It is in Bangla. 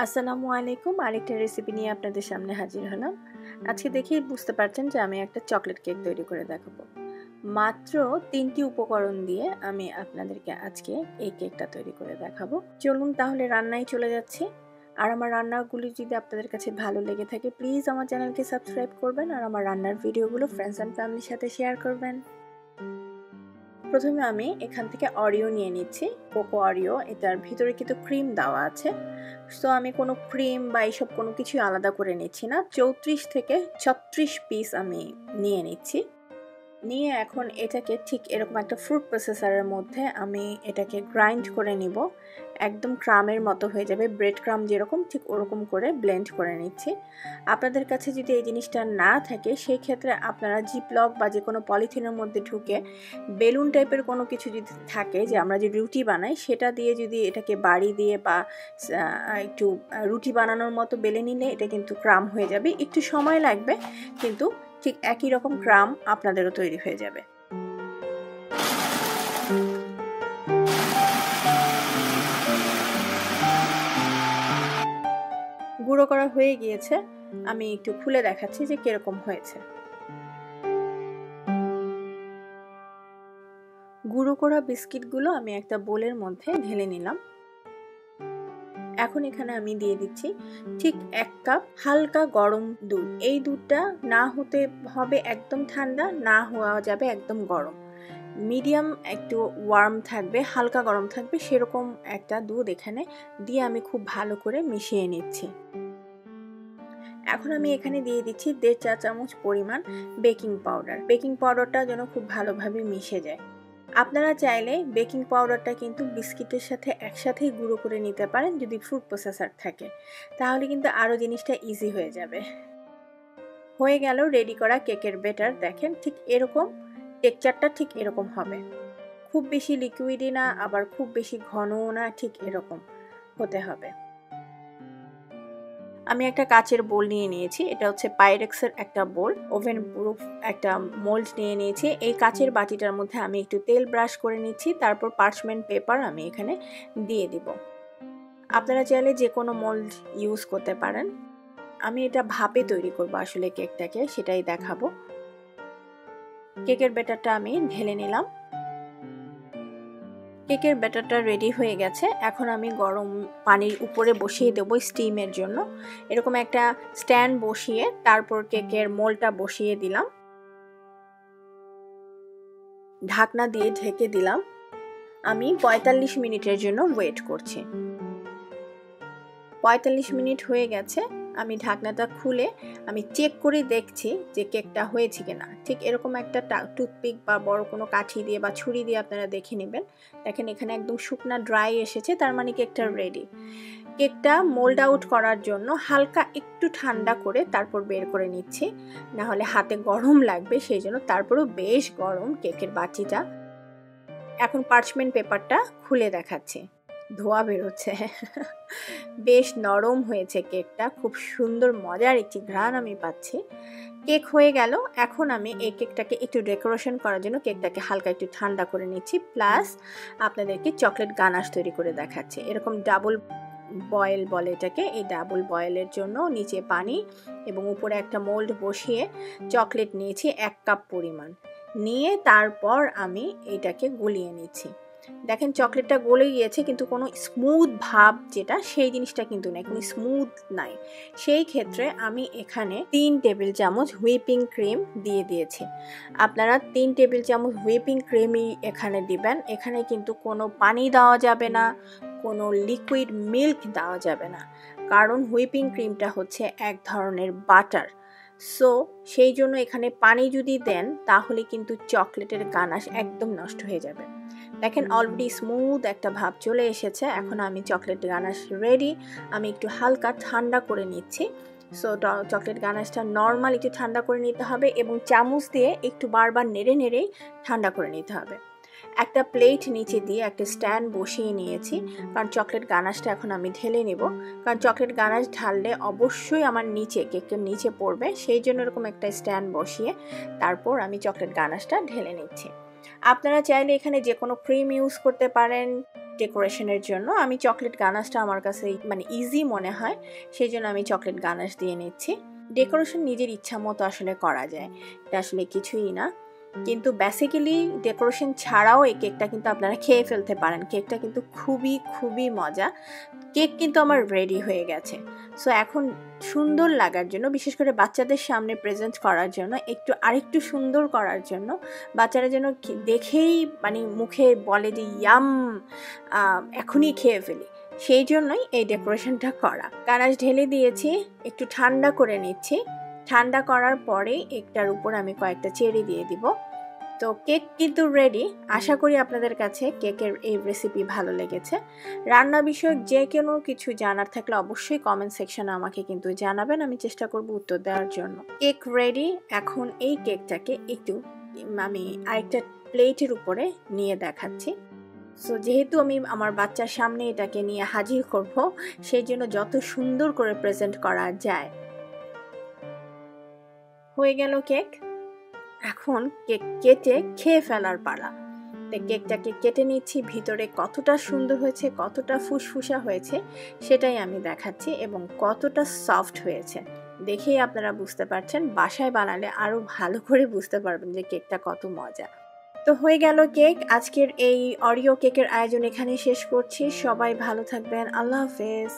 আসসালামু আলাইকুম। আরেকটা রেসিপি নিয়ে আপনাদের সামনে হাজির হলাম। আজকে দেখেই বুঝতে পারছেন যে আমি একটা চকলেট কেক তৈরি করে দেখাবো। মাত্র 3টি উপকরণ দিয়ে আমি আপনাদেরকে আজকে এই কেকটা তৈরি করে দেখাবো। চলুন তাহলে রান্নায় চলে যাচ্ছি। আর আমার রান্নাগুলি যদি আপনাদের কাছে ভালো লেগে থাকে প্লিজ আমার চ্যানেলকে সাবস্ক্রাইব করবেন আর আমার রান্নার ভিডিওগুলো ফ্রেন্ডস অ্যান্ড ফ্যামিলির সাথে শেয়ার করবেন। প্রথমে আমি এখান থেকে অরিও নিয়ে নিচ্ছি, কোকো অরিও। এটার ভিতরে কিন্তু ক্রিম দেওয়া আছে, সো আমি কোনো ক্রিম বা এইসব কোনো কিছু আলাদা করে নিচ্ছি না। 34 থেকে 36 পিস আমি নিয়ে নিচ্ছি। নিয়ে এখন এটাকে ঠিক এরকম একটা ফ্রুট প্রসেসরের মধ্যে আমি এটাকে গ্রাইন্ড করে নিব। একদম ক্রামের মতো হয়ে যাবে, ব্রেড ক্রাম যেরকম ঠিক ওরকম করে ব্লেন্ড করে নিচ্ছি। আপনাদের কাছে যদি এই জিনিসটা না থাকে সেই ক্ষেত্রে আপনারা জিপলক বা যে কোনো পলিথিনের মধ্যে ঢুকে বেলুন টাইপের কোনো কিছু যদি থাকে, যে আমরা যে রুটি বানাই সেটা দিয়ে যদি এটাকে বাড়ি দিয়ে বা একটু রুটি বানানোর মতো বেলে নিলে এটা কিন্তু ক্রাম হয়ে যাবে। একটু সময় লাগবে কিন্তু ঠিক একই রকম ক্রাম আপনাদেরও তৈরি হয়ে যাবে। গুঁড়ো করা হয়ে গিয়েছে, আমি একটু খুলে দেখাচ্ছি যে কিরকম হয়েছে। গুঁড়ো করা বিস্কিটগুলো আমি একটা বোলের মধ্যে ঢেলে নিলাম। এখন এখানে আমি দিয়ে দিচ্ছি ঠিক 1 কাপ হালকা গরম দুধ। এই দুধটা না হতে হবে একদম ঠান্ডা, না হওয়া যাবে একদম গরম, মিডিয়াম একটু ওয়ার্ম থাকবে, হালকা গরম থাকবে সেরকম একটা দুধ এখানে দিয়ে আমি খুব ভালো করে মিশিয়ে নিচ্ছি। এখন আমি এখানে দিয়ে দিচ্ছি 1.5 চা চামচ পরিমাণ বেকিং পাউডার। বেকিং পাউডারটা যেন খুব ভালোভাবে মিশে যায়। আপনারা চাইলে বেকিং পাউডারটা কিন্তু বিস্কিটের সাথে একসাথেই গুঁড়ো করে নিতে পারেন যদি ফুড প্রসেসর থাকে, তাহলে কিন্তু আরও জিনিসটা ইজি হয়ে যাবে। হয়ে গেল রেডি করা কেকের ব্যাটার। দেখেন ঠিক এরকম টেক্সচারটা ঠিক এরকম হবে, খুব বেশি লিকুইডই না আবার খুব বেশি ঘনও না, ঠিক এরকম হতে হবে। আমি একটা কাচের বোল নিয়ে নিয়েছি, এটা হচ্ছে পাইরেক্সের একটা বোল, ওভেন প্রুফ একটা মোল্ড নিয়ে নিয়েছি। এই কাচের বাটিটার মধ্যে আমি একটু তেল ব্রাশ করে নিচ্ছি, তারপর পার্চমেন্ট পেপার আমি এখানে দিয়ে দিব। আপনারা চাইলে যে কোনো মোল্ড ইউজ করতে পারেন। আমি এটা ভাপে তৈরি করব আসলে কেকটাকে, সেটাই দেখাবো। কেকের ব্যাটারটা আমি ঢেলে নিলাম। কেকের ব্যাটারটা রেডি হয়ে গেছে। এখন আমি গরম পানির উপরে বসিয়ে দেবো স্টিমের জন্য। এরকম একটা স্ট্যান্ড বসিয়ে তারপর কেকের মোল্ডটা বসিয়ে দিলাম, ঢাকনা দিয়ে ঢেকে দিলাম। আমি 45 মিনিটের জন্য ওয়েট করছি। 45 মিনিট হয়ে গেছে। আমি ঢাকনাটা খুলে আমি চেক করে দেখছি যে কেকটা হয়েছে কিনা। ঠিক এরকম একটা টুথপিক বা বড় কোনো কাঠি দিয়ে বা ছুরি দিয়ে আপনারা দেখে নেবেন। দেখেন এখানে একদম শুকনা ড্রাই এসেছে, তার মানে কেকটা রেডি। কেকটা মোল্ড আউট করার জন্য হালকা একটু ঠান্ডা করে তারপর বের করে নিচ্ছি, না হলে হাতে গরম লাগবে, সেই জন্য। তারপরেও বেশ গরম কেকের বাটিটা। এখন পার্চমেন্ট পেপারটা খুলে দেখাচ্ছি, ধোয়া বেরোচ্ছে। বেশ নরম হয়েছে কেকটা, খুব সুন্দর মজার একটি ঘ্রাণ আমি পাচ্ছি। কেক হয়ে গেল। এখন আমি এই কেকটাকে একটু ডেকোরেশন করার জন্য কেকটাকে হালকা একটু ঠান্ডা করে নিচ্ছি, প্লাস আপনাদেরকে চকলেট গানাশ তৈরি করে দেখাচ্ছি। এরকম ডাবল বয়েল বলে এটাকে, এই ডাবল বয়েলের জন্য নিচে পানি এবং উপরে একটা মোল্ড বসিয়ে চকলেট নিয়েছি 1 কাপ পরিমাণ, নিয়ে তারপর আমি এটাকে গলিয়ে নিচ্ছি। দেখেন চকলেটটা গলে গিয়েছে কিন্তু কোনো স্মুথ ভাব যেটা, সেই জিনিসটা কিন্তু নাই, কোনো স্মুথ নাই। সেই ক্ষেত্রে আমি এখানে 3 টেবিল চামচ হুইপিং ক্রিম দিয়ে দিয়েছি। আপনারা 3 টেবিল চামচ হুইপিং ক্রিমই এখানে দিবেন। এখানে কিন্তু কোনো পানি দেওয়া যাবে না, কোনো লিকুইড মিল্ক দেওয়া যাবে না, কারণ হুইপিং ক্রিমটা হচ্ছে এক ধরনের বাটার। সো সেই জন্য এখানে পানি যদি দেন তাহলে কিন্তু চকলেটের গানাশ একদম নষ্ট হয়ে যাবে। দেখেন অলরেডি স্মুথ একটা ভাব চলে এসেছে। এখন আমি চকলেট গানাশ রেডি। আমি একটু হালকা ঠান্ডা করে নিচ্ছি। সো চকলেট গানাশটা নর্মাল একটু ঠান্ডা করে নিতে হবে এবং চামচ দিয়ে একটু বারবার নেড়ে নেড়েই ঠান্ডা করে নিতে হবে। একটা প্লেট নিচে দিয়ে একটা স্ট্যান্ড বসিয়ে নিয়েছি, কারণ চকলেট গানাশটা এখন আমি ঢেলে নেব। কারণ চকলেট গানাশ ঢাললে অবশ্যই আমার নিচে কেকের নিচে পড়বে, সেই জন্য এরকম একটা স্ট্যান্ড বসিয়ে তারপর আমি চকলেট গানাশটা ঢেলে নিচ্ছি। আপনারা চাইলে এখানে যে কোনো ক্রিম ইউজ করতে পারেন, ডেকোরেশনের জন্য আমি চকলেট গানাশটা আমার কাছে মানে ইজি মনে হয়, সেই জন্য আমি চকলেট গানাশ দিয়ে নিচ্ছি। ডেকোরেশন নিজের ইচ্ছা মতো আসলে করা যায়, এটা আসলে কিছুই না। কিন্তু বেসিক্যালি ডেকোরেশন ছাড়াও এই কেকটা কিন্তু আপনারা খেয়ে ফেলতে পারেন। কেকটা কিন্তু খুবই খুবই মজা। কেক কিন্তু আমার রেডি হয়ে গেছে। সো এখন সুন্দর লাগার জন্য, বিশেষ করে বাচ্চাদের সামনে প্রেজেন্ট করার জন্য, আরেকটু সুন্দর করার জন্য, বাচ্চারা যেন দেখেই মানে মুখে বলে যে ইয়াম, এখনই খেয়ে ফেলি, সেই জন্যই এই ডেকোরেশনটা করা। গানাশ ঢেলে দিয়েছি, একটু ঠান্ডা করে নিচ্ছি। ঠান্ডা করার পরে একটার উপর আমি কয়েকটা চেরি দিয়ে দিব। তো কেক কিন্তু রেডি। আশা করি আপনাদের কাছে কেকের এই রেসিপি ভালো লেগেছে। রান্না বিষয়ক যে কোনো কিছু জানার থাকলে অবশ্যই কমেন্ট সেকশনে আমাকে কিন্তু জানাবেন, আমি চেষ্টা করব উত্তর দেওয়ার জন্য। Cake ready. এখন এই কেকটাকে একটু আমি আরেকটা প্লেটের উপরে নিয়ে দেখাচ্ছি। সো যেহেতু আমি আমার বাচ্চার সামনে এটাকে নিয়ে হাজির করব, সেই জন্য যত সুন্দর করে প্রেজেন্ট করা যায়। হয়ে গেল কেক। এখন কেক কেটে খেয়ে ফেলার পালা। কেকটাকে কেটে নিচ্ছি, ভিতরে কতটা সুন্দর হয়েছে, কতটা ফুসফুসা হয়েছে সেটাই আমি দেখাচ্ছি, এবং কতটা সফট হয়েছে দেখেই আপনারা বুঝতে পারছেন। বাসায় বানালে আরও ভালো করে বুঝতে পারবেন যে কেকটা কত মজা। তো হয়ে গেল কেক। আজকের এই অরিও কেকের আয়োজন এখানেই শেষ করছি। সবাই ভালো থাকবেন। আল্লাহ হাফেজ।